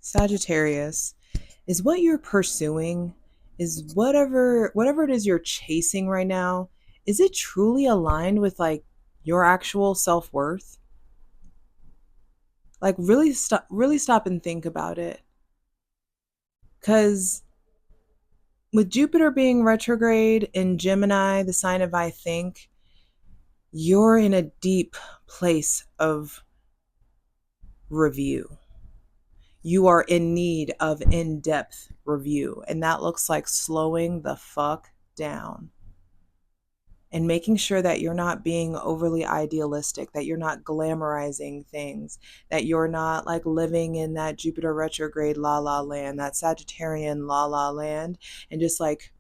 Sagittarius, is what you're pursuing, is whatever it is you're chasing right now, is it truly aligned with like your actual self-worth? Like really stop and think about it. Cuz with Jupiter being retrograde in Gemini, the sign of I think, you're in a deep place of review. You are in need of in-depth review, and that looks like slowing the fuck down and making sure that you're not being overly idealistic, that you're not glamorizing things, that you're not like living in that Jupiter retrograde la la land, that Sagittarian la la land, and just like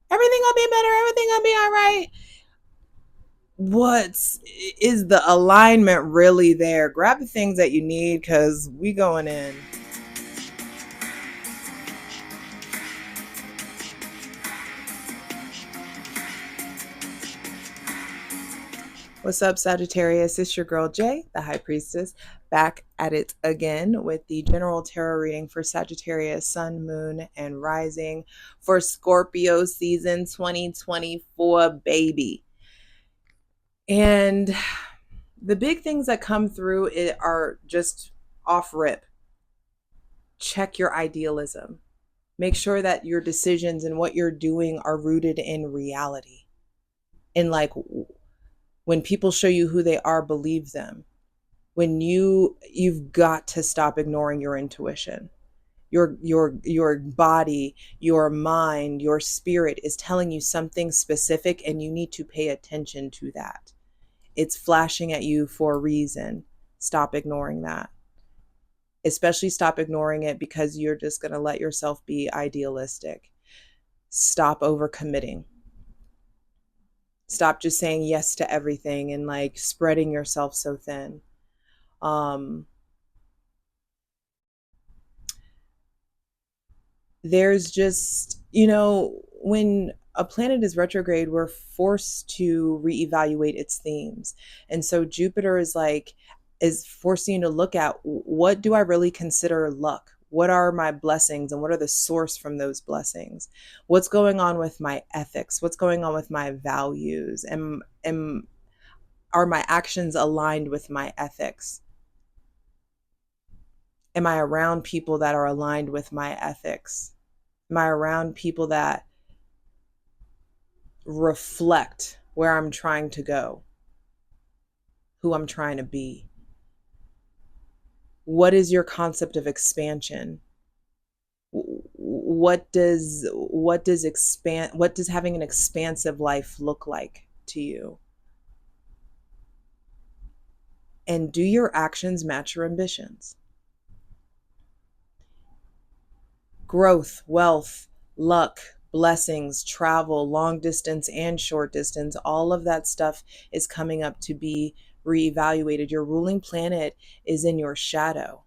everything will be better, everything will be all right. What's is the alignment really there? Grab the things that you need because we going in. What's up, Sagittarius? It's your girl Jay, the High Priestess, back at it again with the general tarot reading for Sagittarius, Sun, Moon, and Rising for Scorpio season 2024, baby. And the big things that come through it are just off rip. Check your idealism. Make sure that your decisions and what you're doing are rooted in reality. In like when people show you who they are, believe them. When you've got to stop ignoring your intuition. Your body, your mind, your spirit is telling you something specific and you need to pay attention to that. It's flashing at you for a reason. Stop ignoring that. Especially stop ignoring it because you're just going to let yourself be idealistic. Stop overcommitting. Stop just saying yes to everything and like spreading yourself so thin. There's just, when a planet is retrograde, we're forced to reevaluate its themes. And so Jupiter is forcing you to look at, what do I really consider luck? What are my blessings and what are the source from those blessings? What's going on with my ethics? What's going on with my values? Are my actions aligned with my ethics? Am I around people that are aligned with my ethics? Am I around people that reflect where I'm trying to go, who I'm trying to be? What is your concept of expansion? What does having an expansive life look like to you? And do your actions match your ambitions? Growth, wealth, luck, blessings, travel, long distance and short distance, all of that stuff is coming up to be reevaluated. Your ruling planet is in your shadow,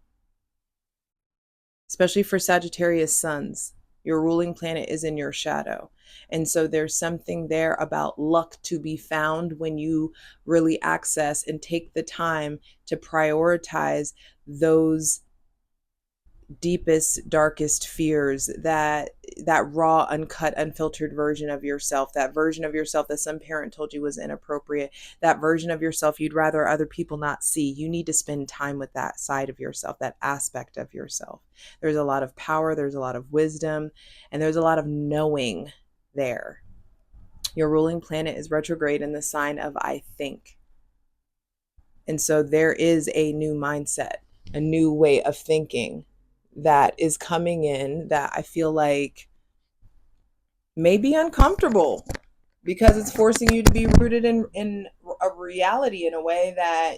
especially for Sagittarius suns. Your ruling planet is in your shadow. And so there's something there about luck to be found when you really access and take the time to prioritize those deepest, darkest fears, that raw, uncut, unfiltered version of yourself, that version of yourself that some parent told you was inappropriate, that version of yourself you'd rather other people not see. You need to spend time with that side of yourself, that aspect of yourself. There's a lot of power, there's a lot of wisdom, and there's a lot of knowing there. Your ruling planet is retrograde in the sign of I think. And so there is a new mindset, a new way of thinking that is coming in that I feel like may be uncomfortable because it's forcing you to be rooted in a reality in a way that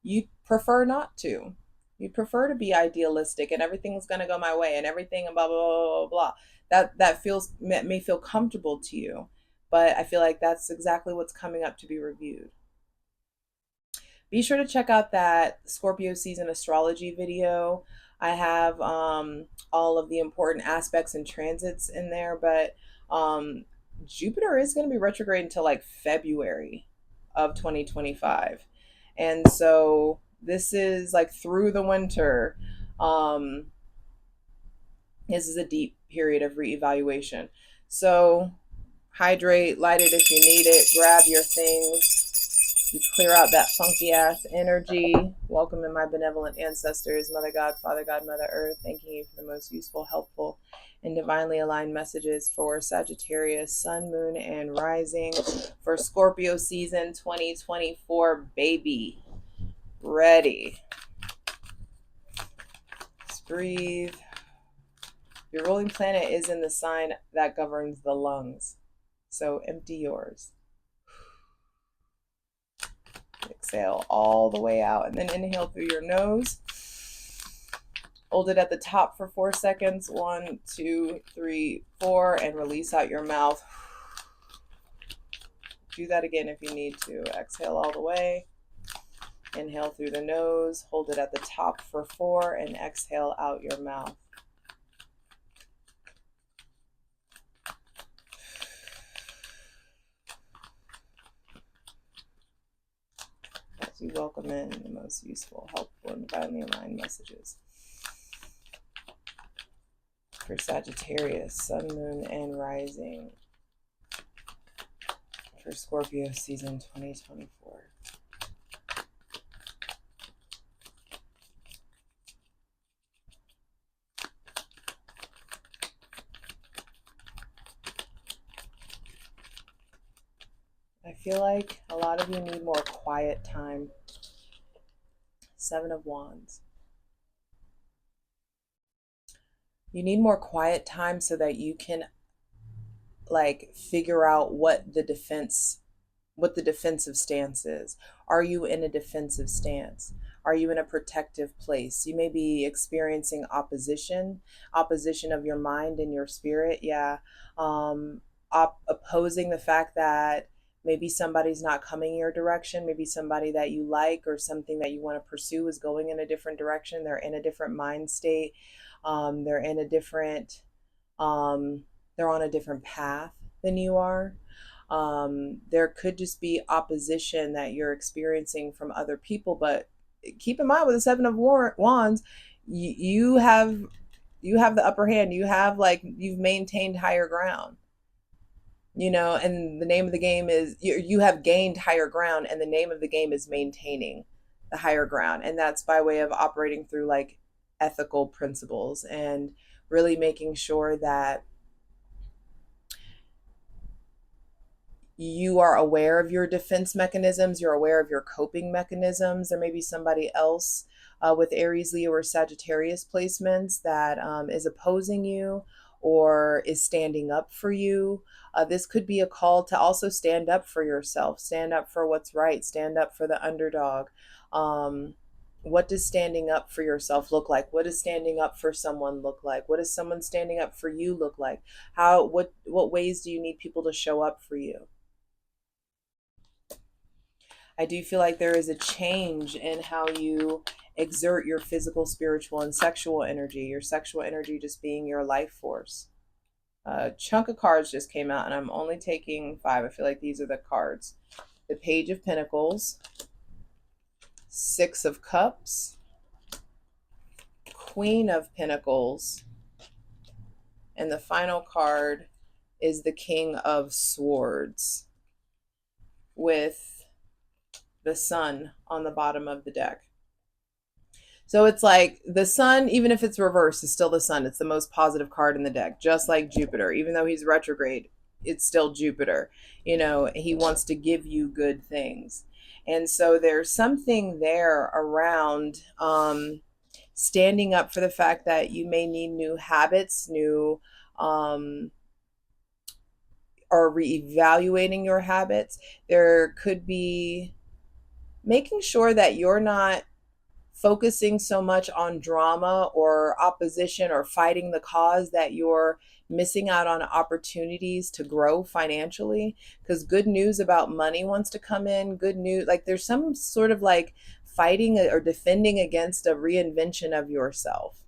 you prefer not to. You prefer to be idealistic and everything's going to go my way and everything and blah, blah, blah, blah, blah. That may feel comfortable to you, but I feel like that's exactly what's coming up to be reviewed. Be sure to check out that Scorpio season astrology video. I have all of the important aspects and transits in there, but Jupiter is going to be retrograde until like February of 2025. And so this is like through the winter. This is a deep period of reevaluation. So hydrate, light it if you need it, grab your things, you clear out that funky ass energy. Welcome in my benevolent ancestors, Mother God, Father God, Mother Earth, thanking you for the most useful, helpful, and divinely aligned messages for Sagittarius, Sun, Moon, and Rising for Scorpio season 2024, baby. Ready. Just breathe. Your ruling planet is in the sign that governs the lungs. So empty yours. Exhale all the way out and then inhale through your nose. Hold it at the top for 4 seconds. 1, 2, 3, 4, and release out your mouth. Do that again if you need to. Exhale all the way. Inhale through the nose. Hold it at the top for 4 and exhale out your mouth. As you welcome in the most useful, helpful, and divinely aligned messages for Sagittarius, Sun, Moon, and Rising for Scorpio season 2024. I feel like a lot of you need more quiet time. 7 of Wands. You need more quiet time so that you can figure out what the defensive stance is. Are you in a defensive stance? Are you in a protective place? You may be experiencing opposition of your mind and your spirit. Yeah. Opposing the fact that maybe somebody's not coming your direction. Maybe somebody that you like or something that you want to pursue is going in a different direction. They're in a different mind state. They're in a different, they're on a different path than you are. There could just be opposition that you're experiencing from other people, but keep in mind with the 7 of Wands, you have the upper hand. You've maintained higher ground, and the name of the game is you have gained higher ground, and the name of the game is maintaining the higher ground, and that's by way of operating through ethical principles and really making sure that you are aware of your defense mechanisms, you're aware of your coping mechanisms. There may be somebody else with Aries, Leo, or Sagittarius placements that is opposing you or is standing up for you. This could be a call to also stand up for yourself, stand up for what's right, stand up for the underdog. What does standing up for yourself look like? What does standing up for someone look like? What does someone standing up for you look like? What ways do you need people to show up for you? I do feel like there is a change in how you exert your physical, spiritual, and sexual energy. Your sexual energy just being your life force. A chunk of cards just came out, and I'm only taking 5. I feel like these are the cards. The Page of Pentacles, 6 of Cups, Queen of Pentacles, and the final card is the King of Swords with the Sun on the bottom of the deck. So it's like the Sun, even if it's reversed, is still the Sun. It's the most positive card in the deck, just like Jupiter. Even though he's retrograde, it's still Jupiter. He wants to give you good things. And so there's something there around standing up for the fact that you may need new habits, new or reevaluating your habits. There could be making sure that you're not focusing so much on drama or opposition or fighting the cause that you're missing out on opportunities to grow financially, because good news about money wants to come in. Good news, there's some sort of fighting or defending against a reinvention of yourself.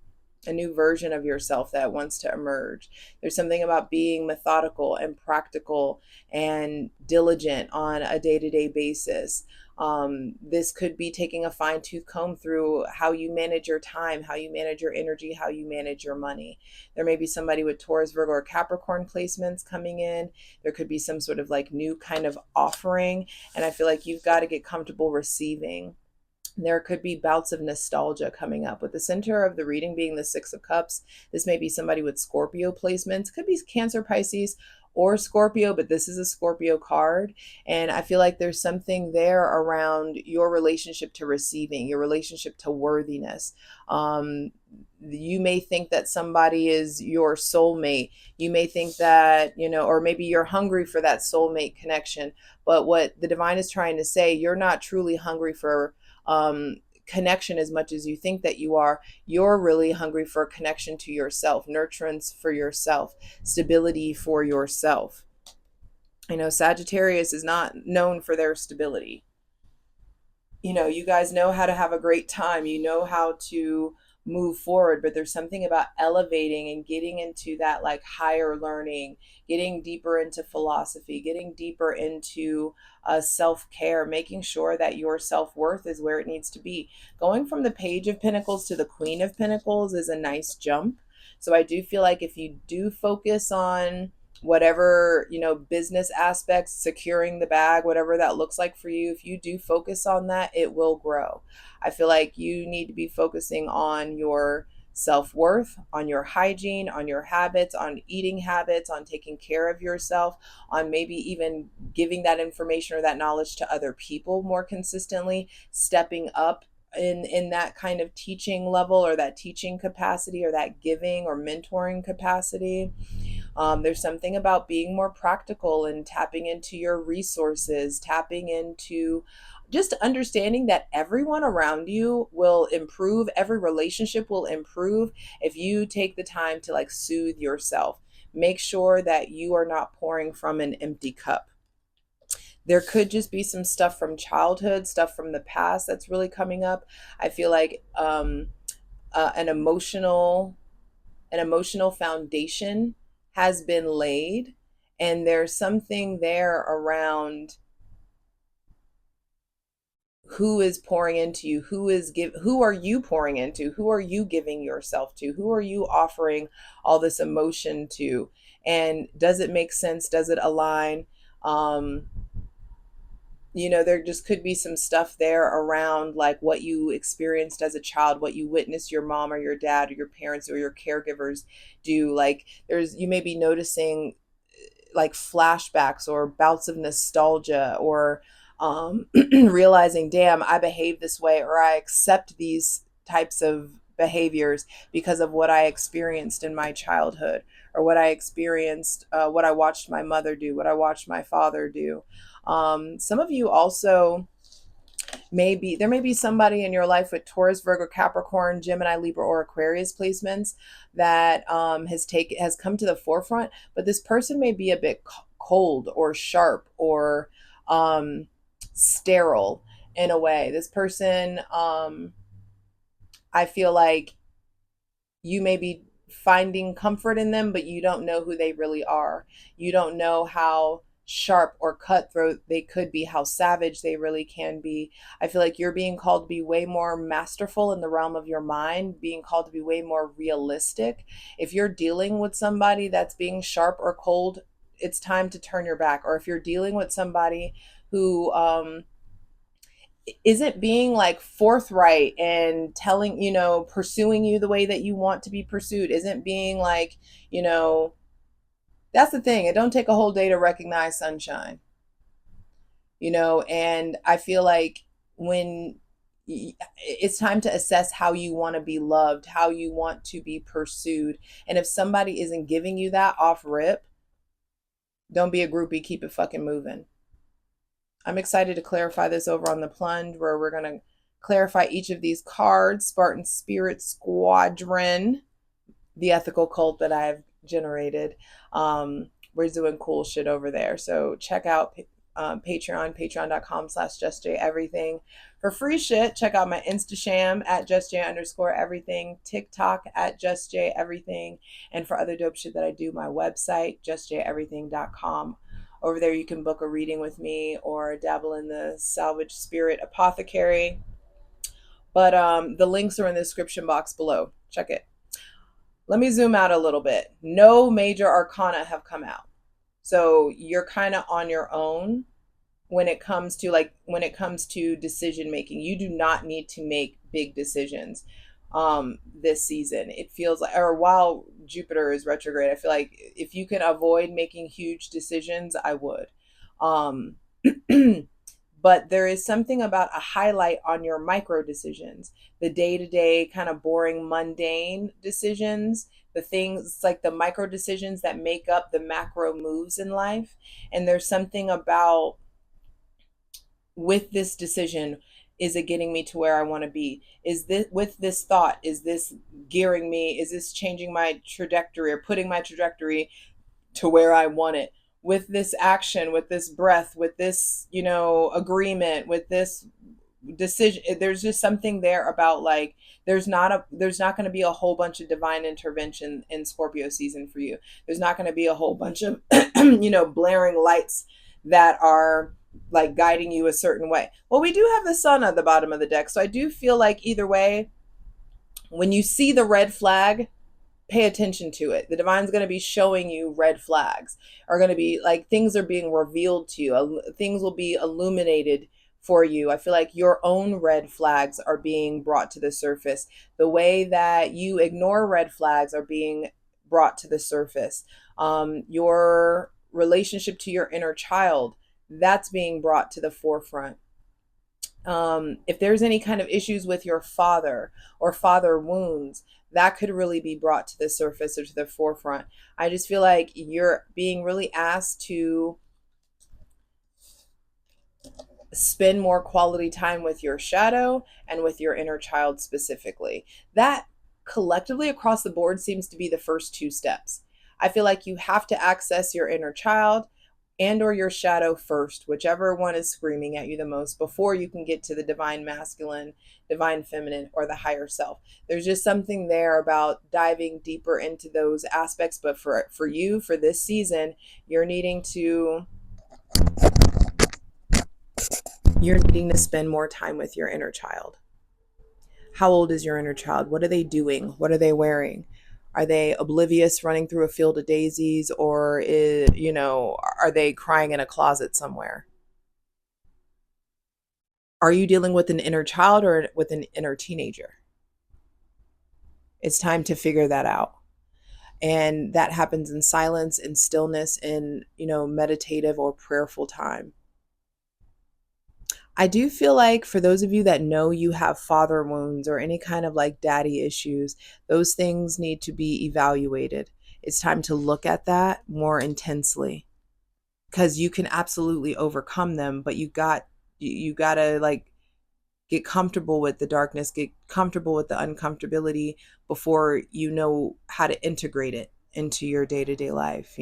a new version of yourself that wants to emerge. There's something about being methodical and practical and diligent on a day-to-day basis. This could be taking a fine-tooth comb through how you manage your time, how you manage your energy, how you manage your money. There may be somebody with Taurus, Virgo, or Capricorn placements coming in. There could be some sort of like new kind of offering, and I feel like you've got to get comfortable receiving. There could be bouts of nostalgia coming up. With the center of the reading being the Six of Cups, this may be somebody with Scorpio placements. Could be Cancer, Pisces, or Scorpio, but this is a Scorpio card. And I feel like there's something there around your relationship to receiving, your relationship to worthiness. You may think that somebody is your soulmate. You may think that, or maybe you're hungry for that soulmate connection. But what the divine is trying to say, you're not truly hungry for connection as much as you think that you are. You're really hungry for connection to yourself, nurturance for yourself, stability for yourself. Sagittarius is not known for their stability. You guys know how to have a great time. You know how to move forward, but there's something about elevating and getting into that like higher learning, getting deeper into philosophy, getting deeper into self-care, making sure that your self-worth is where it needs to be. Going from the Page of Pentacles to the Queen of Pentacles is a nice jump. So I do feel like if you do focus on whatever, business aspects, securing the bag, whatever that looks like for you, if you do focus on that, it will grow. I feel like you need to be focusing on your self-worth, on your hygiene, on your habits, on eating habits, on taking care of yourself, on maybe even giving that information or that knowledge to other people more consistently, stepping up in that kind of teaching level or that teaching capacity or that giving or mentoring capacity. There's something about being more practical and tapping into your resources, tapping into just understanding that everyone around you will improve. Every relationship will improve if you take the time to like soothe yourself. Make sure that you are not pouring from an empty cup. There could just be some stuff from childhood, stuff from the past that's really coming up. I feel like an emotional foundation has been laid, and there's something there around who is pouring into you, who are you pouring into, who are you giving yourself to, who are you offering all this emotion to, and does it make sense, does it align? There just could be some stuff there around like what you experienced as a child, what you witnessed your mom or your dad or your parents or your caregivers do. Like you may be noticing like flashbacks or bouts of nostalgia, or realizing, damn, I behave this way, or I accept these types of behaviors because of what I experienced in my childhood, or what I experienced, what I watched my mother do, what I watched my father do. Some of you also there may be somebody in your life with Taurus, Virgo, Capricorn, Gemini, Libra, or Aquarius placements that has come to the forefront, but this person may be a bit cold or sharp or sterile in a way. This person, I feel like you may be finding comfort in them, but you don't know who they really are. You don't know how sharp or cutthroat they could be, how savage they really can be. I feel like you're being called to be way more masterful in the realm of your mind, being called to be way more realistic. If you're dealing with somebody that's being sharp or cold, it's time to turn your back. Or if you're dealing with somebody who isn't being like forthright and telling, pursuing you the way that you want to be pursued, isn't being like, that's the thing. It don't take a whole day to recognize sunshine, and I feel like when it's time to assess how you want to be loved, how you want to be pursued. And if somebody isn't giving you that off rip, don't be a groupie, keep it fucking moving. I'm excited to clarify this over on the plunge, where we're going to clarify each of these cards. Spartan Spirit Squadron, the ethical cult that I've generated. We're doing cool shit over there. So check out patreon.com/JustJEverything. For free shit, check out my Instasham at JustJ_everything, TikTok at JustJEverything, and for other dope shit that I do, my website, JustJEverything.com. Over there, you can book a reading with me or dabble in the salvage spirit apothecary. But the links are in the description box below. Check it. Let me zoom out a little bit. No major arcana have come out. So you're kind of on your own when it comes to decision making. You do not need to make big decisions this season. It feels like, or while Jupiter is retrograde, I feel like if you can avoid making huge decisions, I would. But there is something about a highlight on your micro decisions, the day-to-day kind of boring, mundane decisions, the things like the micro decisions that make up the macro moves in life. And there's something about, with this decision, is it getting me to where I want to be? Is this, with this thought, is this gearing me? Is this changing my trajectory or putting my trajectory to where I want it? With this action, with this breath, with this, agreement, with this decision, there's just something there about like, there's not going to be a whole bunch of divine intervention in Scorpio season for you. There's not going to be a whole bunch of, blaring lights that are like guiding you a certain way. Well, we do have the sun at the bottom of the deck. So I do feel like either way, when you see the red flag, pay attention to it. The divine's going to be showing you red flags, are going to be like, things are being revealed to you. Things will be illuminated for you. I feel like your own red flags are being brought to the surface. The way that you ignore red flags are being brought to the surface. Your relationship to your inner child, that's being brought to the forefront. If there's any kind of issues with your father or father wounds, that could really be brought to the surface or to the forefront. I just feel like you're being really asked to spend more quality time with your shadow and with your inner child specifically. That collectively across the board seems to be the first two steps. I feel like you have to access your inner child and or your shadow first, whichever one is screaming at you the most, before you can get to the divine masculine, divine feminine, or the higher self. There's just something there about diving deeper into those aspects. But for you, for this season, you're needing to spend more time with your inner child. How old is your inner child? What are they doing? What are they wearing? Are they oblivious running through a field of daisies, or are they crying in a closet somewhere? Are you dealing with an inner child or with an inner teenager? It's time to figure that out. And that happens in silence, in stillness, in, meditative or prayerful time. I do feel like for those of you that know you have father wounds or any kind of like daddy issues, those things need to be evaluated. It's time to look at that more intensely, because you can absolutely overcome them, but you got to like get comfortable with the darkness, get comfortable with the uncomfortability before you know how to integrate it into your day-to-day life,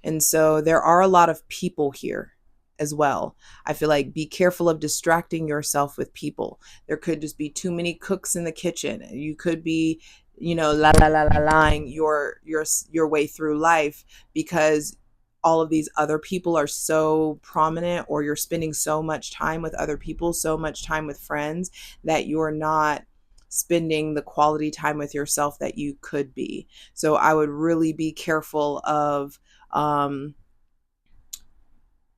And so there are a lot of people here as well. I feel like be careful of distracting yourself with people. There could just be too many cooks in the kitchen. You could be, lying your way through life because all of these other people are so prominent, or you're spending so much time with other people, so much time with friends, that you're not spending the quality time with yourself that you could be. So I would really be careful of,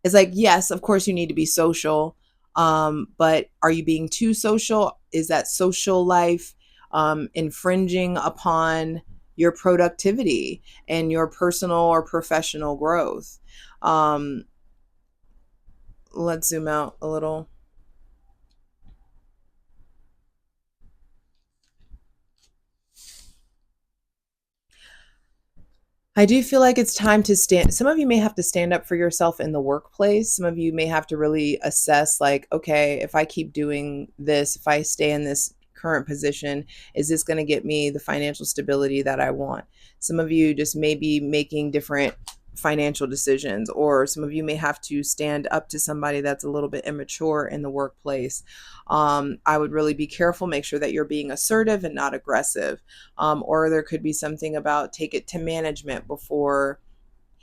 it's like, yes, of course you need to be social. But are you being too social? Is that social life infringing upon your productivity and your personal or professional growth? Let's zoom out a little. I do feel like it's time to stand. Some of you may have to stand up for yourself in the workplace. Some of you may have to really assess, like, okay, if I keep doing this, if I stay in this current position, is this going to get me the financial stability that I want? Some of you just may be making different financial decisions, or some of you may have to stand up to somebody that's a little bit immature in the workplace. I would really be careful, make sure that you're being assertive and not aggressive. Or there could be something about take it to management before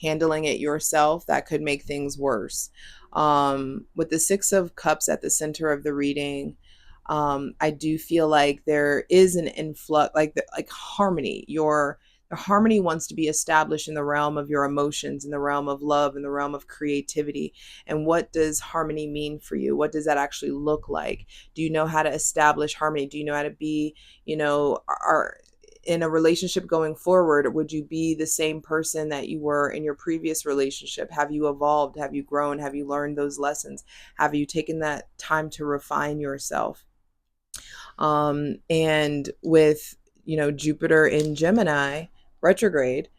handling it yourself. That could make things worse. With the Six of Cups at the center of the reading, I do feel like there is an influx, like harmony. The harmony wants to be established in the realm of your emotions, in the realm of love, in the realm of creativity. And what does harmony mean for you? What does that actually look like? Do you know how to establish harmony? Do you know how to be, are in a relationship going forward? Would you be the same person that you were in your previous relationship? Have you evolved? Have you grown? Have you learned those lessons? Have you taken that time to refine yourself? And with, Jupiter in Gemini, retrograde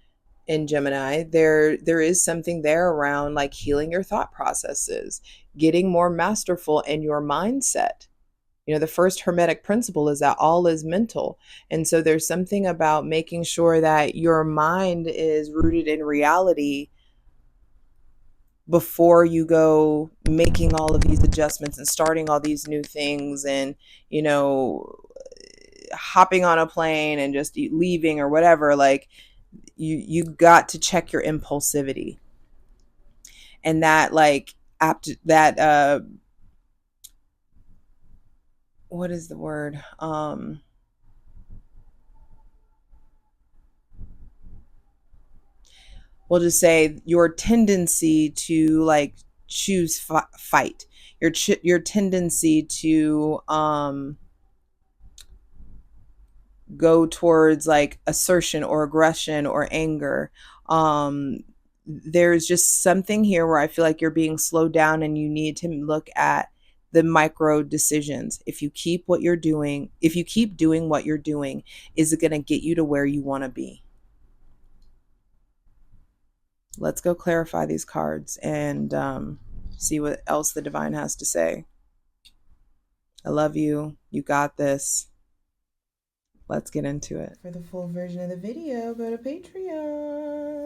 in Gemini, there is something there around like healing your thought processes, getting more masterful in your mindset. The first Hermetic principle is that all is mental. And so there's something about making sure that your mind is rooted in reality before you go making all of these adjustments and starting all these new things, and, hopping on a plane and just leaving or whatever. Like, you got to check your impulsivity, and that, like, what is the word? We'll just say your tendency to like choose fight, your tendency to go towards like assertion or aggression or anger. There's just something here where I feel like you're being slowed down, and you need to look at the micro decisions. If you keep doing what you're doing, is it going to get you to where you want to be? Let's go clarify these cards and see what else the divine has to say. I love you. You got this. Let's get into it. For the full version of the video, go to Patreon.